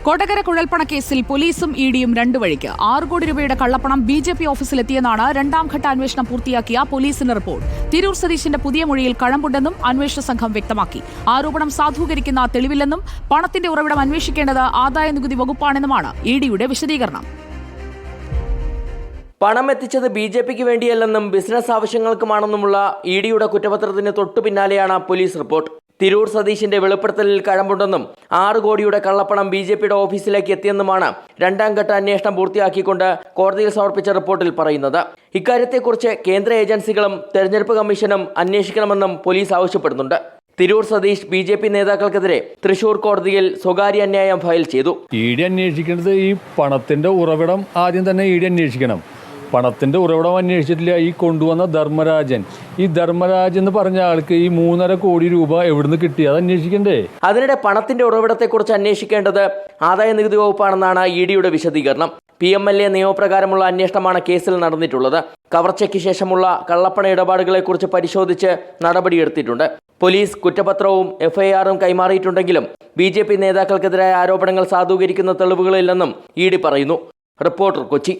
കോട്ടക്കര കുഴൽപ്പണ കേസിൽ പോലീസും ഇഡിയും രണ്ടു വഴിക്ക് 6 കോടി രൂപയുടെ കള്ളപ്പണം ബിജെപി ഓഫീസിലെത്തിയെന്നാണ് രണ്ടാം ഘട്ട അന്വേഷണം പൂർത്തിയാക്കിയ പോലീസിന്റെ റിപ്പോർട്ട്. തിരൂർ സതീശിന്റെ പുതിയ മൊഴിയിൽ കഴമ്പുണ്ടെന്നും അന്വേഷണ സംഘം വ്യക്തമാക്കി. ആരോപണം സാധൂകരിക്കുന്ന തെളിവില്ലെന്നും പണത്തിന്റെ ഉറവിടം അന്വേഷിക്കേണ്ടത് ആദായനികുതി വകുപ്പാണെന്നുമാണ് ഇഡിയുടെ വിശദീകരണം. പണം എത്തിച്ചത് ബിജെപിക്ക് വേണ്ടിയല്ലെന്നും ബിസിനസ് ആവശ്യങ്ങൾക്കുമാണെന്നുമുള്ള ഇഡിയുടെ കുറ്റപത്രത്തിന് തൊട്ടുപിന്നാലെയാണ് പോലീസ് റിപ്പോർട്ട്. തിരൂർ സതീശിന്റെ വെളിപ്പെടുത്തലിൽ കഴമ്പുണ്ടെന്നും 6 കോടിയുടെ കള്ളപ്പണം ബിജെപിയുടെ ഓഫീസിലേക്ക് എത്തിയെന്നുമാണ് രണ്ടാം ഘട്ട അന്വേഷണം പൂർത്തിയാക്കിക്കൊണ്ട് കോടതിയിൽ സമർപ്പിച്ച റിപ്പോർട്ടിൽ പറയുന്നത്. ഇക്കാര്യത്തെക്കുറിച്ച് കേന്ദ്ര ഏജൻസികളും തെരഞ്ഞെടുപ്പ് കമ്മീഷനും അന്വേഷിക്കണമെന്നും പോലീസ് ആവശ്യപ്പെടുന്നുണ്ട്. തിരൂർ സതീഷ് ബിജെപി നേതാക്കൾക്കെതിരെ തൃശൂർ കോടതിയിൽ സ്വകാര്യ അന്യായം ഫയൽ ചെയ്തു. ഇഡി അന്വേഷിക്കേണ്ടത് ഈ പണത്തിന്റെ ഉറവിടം ആദ്യം തന്നെ ഇഡി അന്വേഷിക്കണം. പണത്തിന്റെ ഉറവിടം അന്വേഷിച്ചിട്ടില്ല. ഈ കൊണ്ടുവന്ന ധർമ്മരാജൻ എന്ന് പറഞ്ഞ ആൾക്ക് ഈ 3.5 കോടി രൂപ എവിടുന്ന് കിട്ടി, അത് അന്വേഷിക്കണ്ടേ? അതിനിടെ പണത്തിന്റെ ഉറവിടത്തെക്കുറിച്ച് അന്വേഷിക്കേണ്ടത് ആദായ നികുതി വകുപ്പാണെന്നാണ് ഇഡിയുടെ വിശദീകരണം. PMLA നിയമപ്രകാരമുള്ള അന്വേഷണമാണ് കേസിൽ നടന്നിട്ടുള്ളത്. കവർച്ചയ്ക്ക് ശേഷമുള്ള കള്ളപ്പണ ഇടപാടുകളെക്കുറിച്ച് പരിശോധിച്ച് നടപടിയെടുത്തിട്ടുണ്ട്. പോലീസ് കുറ്റപത്രവും FIRഉം കൈമാറിയിട്ടുണ്ടെങ്കിലും BJP നേതാക്കൾക്കെതിരായ ആരോപണങ്ങൾ സാധൂകരിക്കുന്ന തെളിവുകളില്ലെന്നും ഇഡി പറയുന്നു. റിപ്പോർട്ടർ, കൊച്ചി.